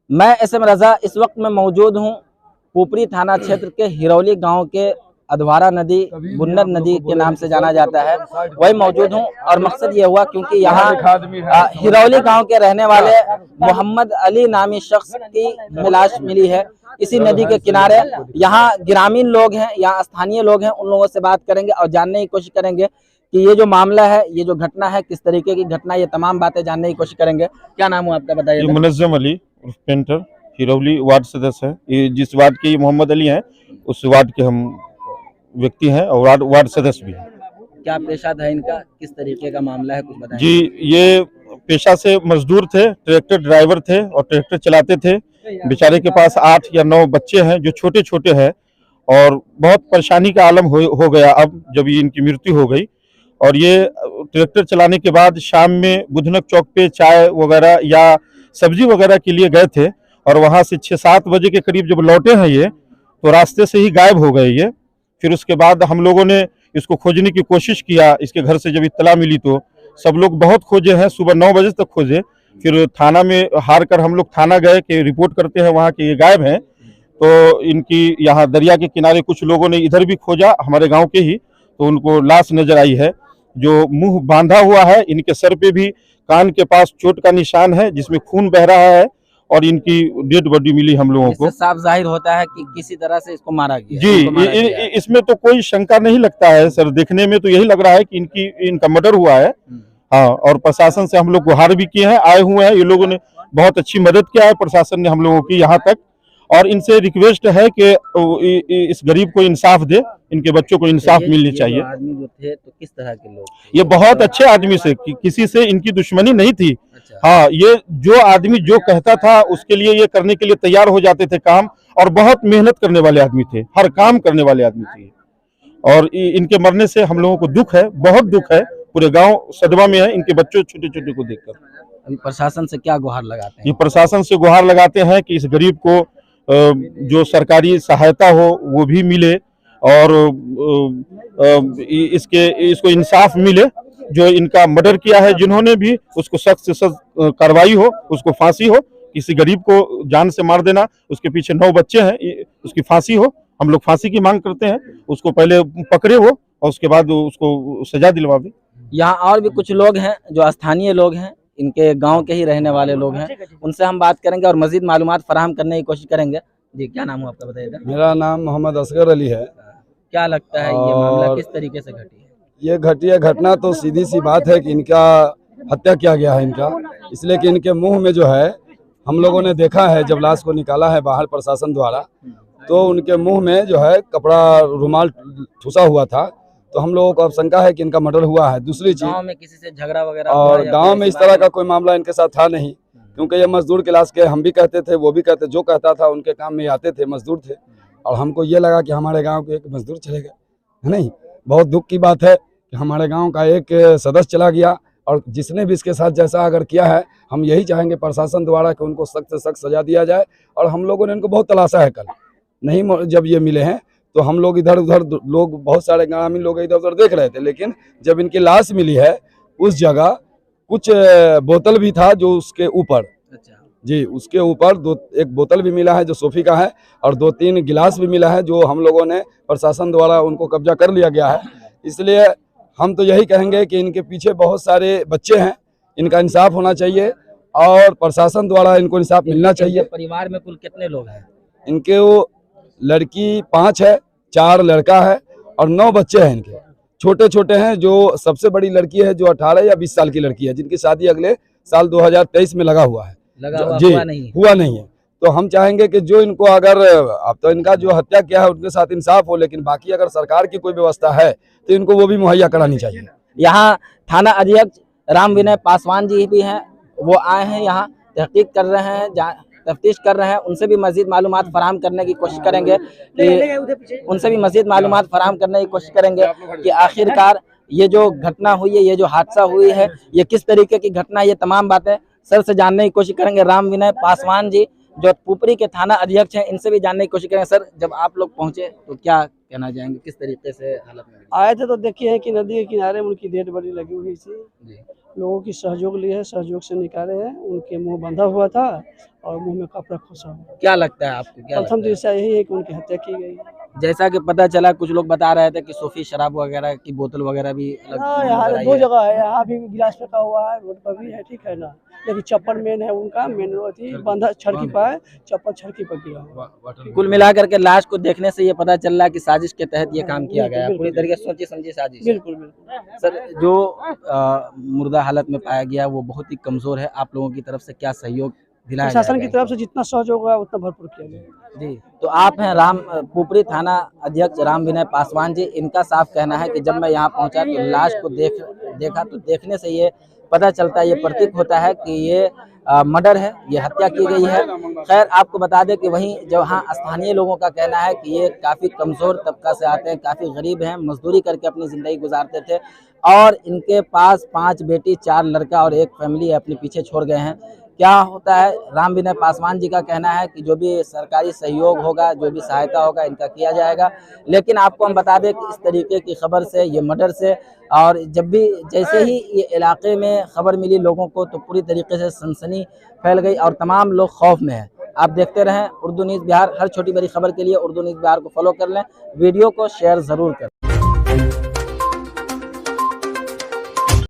मैं SM रजा इस वक्त में मौजूद हूँ पुपरी थाना क्षेत्र के हिरौली गांव के अधवारा नदी बुन्नर नदी के नाम से जाना जाता है, वही मौजूद हूँ। और मकसद ये हुआ क्योंकि यहाँ हिरौली गांव के रहने वाले मोहम्मद अली नामी शख्स की लाश मिली है इसी नदी के किनारे। यहाँ ग्रामीण लोग हैं, यहाँ स्थानीय लोग हैं, उन लोगों से बात करेंगे और जानने की कोशिश करेंगे कि ये जो मामला है, ये जो घटना है, किस तरीके की घटना, ये तमाम बातें जानने की कोशिश करेंगे। क्या नाम हुआ आपका, बताइए। मुनज़्ज़म अली पेंटर, हिरौली वार्ड सदस्य है। ये जिस वार्ड के मोहम्मद अली हैं उस वार्ड के हम व्यक्ति हैं और वार्ड सदस्य भी हैं। क्या पेशा था इनका, किस तरीके का मामला है, कुछ बताएं। जी, ये पेशा से मजदूर थे, ट्रैक्टर ड्राइवर थे और ट्रैक्टर चलाते थे। बेचारे के पास 8 या 9 बच्चे हैं जो छोटे छोटे हैं और बहुत परेशानी का आलम हो गया अब जब ये इनकी मृत्यु हो गई। और ये ट्रैक्टर चलाने के बाद शाम में बुधनक चौक पे चाय वगैरह या सब्जी वगैरह के लिए गए थे और वहां से 6-7 बजे के करीब जब लौटे हैं ये, तो रास्ते से ही गायब हो गए ये। फिर उसके बाद हम लोगों ने इसको खोजने की कोशिश किया। इसके घर से जब इत्तला मिली तो सब लोग बहुत खोजे हैं, सुबह 9 बजे तक खोजे। फिर थाना में हार कर हम लोग थाना गए कि रिपोर्ट करते हैं वहाँ के ये गायब हैं। तो इनकी यहाँ दरिया के किनारे कुछ लोगों ने इधर भी खोजा, हमारे गाँव के ही, तो उनको लाश नजर आई है जो मुंह बांधा हुआ है। इनके सर पे भी कान के पास चोट का निशान है जिसमें खून बह रहा है और इनकी डेड बॉडी मिली हम लोगों को। साफ जाहिर होता है कि किसी तरह से इसको मारा गया। जी, इसमें तो कोई शंका नहीं लगता है सर, देखने में तो यही लग रहा है कि इनका मर्डर हुआ है। हाँ, और प्रशासन से हम लोग गुहार भी किए हैं, आए हुए हैं, ये लोगों ने बहुत अच्छी मदद किया है प्रशासन ने हम लोगों की यहाँ तक। और इनसे रिक्वेस्ट है कि इस गरीब को इंसाफ दे, इनके बच्चों को इंसाफ मिलनी चाहिए। आदमी जो थे तो किस तरह के लोग? ये बहुत अच्छे आदमी से, किसी से इनकी दुश्मनी नहीं थी। अच्छा। हाँ, ये जो आदमी जो कहता था उसके लिए ये करने के लिए तैयार हो जाते थे काम, और बहुत मेहनत करने वाले आदमी थे, हर काम करने वाले आदमी थे। और इनके मरने से हम लोगों को दुख है, बहुत दुख है, पूरे गांव सदमा में है इनके बच्चों छोटे छोटे को देखकर। अभी प्रशासन से क्या गुहार लगाते हैं? ये प्रशासन से गुहार लगाते हैं कि इस गरीब को जो सरकारी सहायता हो वो भी मिले और इसको इंसाफ मिले। जो इनका मर्डर किया है जिन्होंने भी, उसको सख्त से सख्त कार्रवाई हो, उसको फांसी हो। किसी गरीब को जान से मार देना, उसके पीछे 9 बच्चे हैं, उसकी फांसी हो। हम लोग फांसी की मांग करते हैं, उसको पहले पकड़े हो और उसके बाद उसको सजा दिलवा दे। यहाँ और भी कुछ लोग हैं जो स्थानीय लोग हैं, इनके गांव के ही रहने वाले लोग हैं, उनसे हम बात करेंगे और मजीद मालूमात फराहम करने की कोशिश करेंगे। जी, क्या नाम है आपका, बताइएगा। मेरा नाम मोहम्मद असगर अली है। क्या लगता है ये मामला किस तरीके से घटी है? ये घटना तो सीधी सी बात है कि इनका हत्या किया गया है इनका, इसलिए कि इनके मुंह में जो है, हम लोगों ने देखा है जब लाश को निकाला है बाहर प्रशासन द्वारा, तो उनके मुंह में जो है कपड़ा रुमाल ठुसा हुआ था। तो हम लोगों को अब शंका है कि इनका मर्डर हुआ है। दूसरी चीज, गांव में किसी से झगड़ा वगैरह और गांव में इस तरह का कोई मामला इनके साथ था नहीं, क्योंकि ये मजदूर क्लास के, हम भी कहते थे, वो भी कहते, जो कहता था उनके काम में आते थे, मजदूर थे। और हमको ये लगा कि हमारे गांव के एक मजदूर चले गए, है नहीं। बहुत दुख की बात है कि हमारे गांव का एक सदस्य चला गया, और जिसने भी इसके साथ जैसा अगर किया है, हम यही चाहेंगे प्रशासन द्वारा कि उनको सख्त से सख्त सजा दिया जाए। और हम लोगों ने इनको बहुत तलाशा है, कल नहीं जब ये मिले हैं तो हम लोग इधर उधर, लोग बहुत सारे ग्रामीण लोग इधर उधर देख रहे थे, लेकिन जब इनकी लाश मिली है उस जगह कुछ बोतल भी था जो उसके ऊपर, जी, उसके ऊपर एक बोतल भी मिला है जो सोफी का है, और 2-3 गिलास भी मिला है जो हम लोगों ने प्रशासन द्वारा उनको कब्जा कर लिया गया है। इसलिए हम तो यही कहेंगे कि इनके पीछे बहुत सारे बच्चे हैं, इनका इंसाफ होना चाहिए और प्रशासन द्वारा इनको इंसाफ मिलना चाहिए। परिवार में कुल कितने लोग हैं? इनके वो लड़की 5 है, 4 लड़का है और 9 बच्चे हैं इनके, छोटे छोटे हैं। जो सबसे बड़ी लड़की है जो 18 या 20 साल की लड़की है, जिनकी शादी अगले साल 2023 में लगा हुआ है। जी, हुआ नहीं है। तो हम चाहेंगे कि जो इनको, अगर अब तो इनका जो हत्या किया है उनके साथ इंसाफ हो, लेकिन बाकी अगर सरकार की कोई व्यवस्था है तो इनको वो भी मुहैया करानी चाहिए। यहाँ थाना अध्यक्ष राम विनय पासवान जी भी हैं, वो आए हैं, यहाँ तहकीक कर रहे हैं, तफ्तीश कर रहे हैं। उनसे भी मजीद मालूमात फराहम करने की कोशिश करेंगे कि आखिरकार ये जो घटना हुई है, ये जो हादसा हुई है, ये किस तरीके की घटना है, ये तमाम बातें सर से जानने की कोशिश करेंगे। राम विनय पासवान जी जो पुपरी के थाना अध्यक्ष हैं, इनसे भी जानने की कोशिश करेंगे। सर, जब आप लोग पहुंचे तो क्या कहना चाहेंगे, किस तरीके से हालत में आए थे तो देखिए कि नदी के किनारे में उनकी डेड बॉडी लगी हुई थी। जी। लोगों की सहयोग ली है, सहयोग से निकाले हैं। उनके मुंह बंधा हुआ था और मुंह में कपड़ा खोसा हुआ। क्या लगता है आपको, क्या प्रथम लगता है? दृष्टया यही है कि उनकी हत्या की गई है। जैसा कि पता चला, कुछ लोग बता रहे थे कि सोफी शराब वगैरह की बोतल वगैरह भी अलग हाँ, नजर यहाँ आई दो है। जगह है, यहाँ भी गिलास फेंका हुआ है, रोड पर भी है, ठीक है ना। लेकिन चप्पल मेन है उनका, मेन थी बंधा छड़की पर है, चप्पल छड़की पर गिरा हुआ। कुल मिलाकर के लाश को देखने से ये पता चल रहा है कि साजिश के तहत ये काम किया गया है, बिल्कुल, पूरी तरीके से सोची समझी साजिश है। बिल्कुल बिल्कुल। सर, जो मुर्दा हालत में पाया गया वो बहुत ही कमजोर है, आप लोगों की तरफ से क्या सहयोग दिलाया प्रशासन की जाएगा? तरफ से जितना सहयोग होगा उतना भरपूर किया जाएगा। जी, तो आप हैं पुपरी थाना अध्यक्ष राम विनय पासवान जी। इनका साफ कहना है कि जब मैं यहाँ पहुँचा तो लाश को देखा तो देखने से ये पता चलता है, ये प्रतीक होता है कि ये मर्डर है, ये हत्या की गई है। खैर, आपको बता दें कि वहीं जहाँ स्थानीय लोगों का कहना है कि ये काफ़ी कमज़ोर तबका से आते हैं, काफ़ी गरीब हैं, मजदूरी करके अपनी ज़िंदगी गुजारते थे और इनके पास 5 बेटी 4 लड़का और एक फैमिली अपने पीछे छोड़ गए हैं। क्या होता है, राम विनय पासवान जी का कहना है कि जो भी सरकारी सहयोग होगा, जो भी सहायता होगा, इनका किया जाएगा। लेकिन आपको हम बता दें कि इस तरीके की खबर से, ये मर्डर से, और जब भी जैसे ही ये इलाके में खबर मिली लोगों को तो पूरी तरीके से सनसनी फैल गई और तमाम लोग खौफ में हैं। आप देखते रहें उर्दू न्यूज़ बिहार। हर छोटी बड़ी खबर के लिए उर्दू न्यूज़ बिहार को फॉलो कर लें, वीडियो को शेयर ज़रूर करें।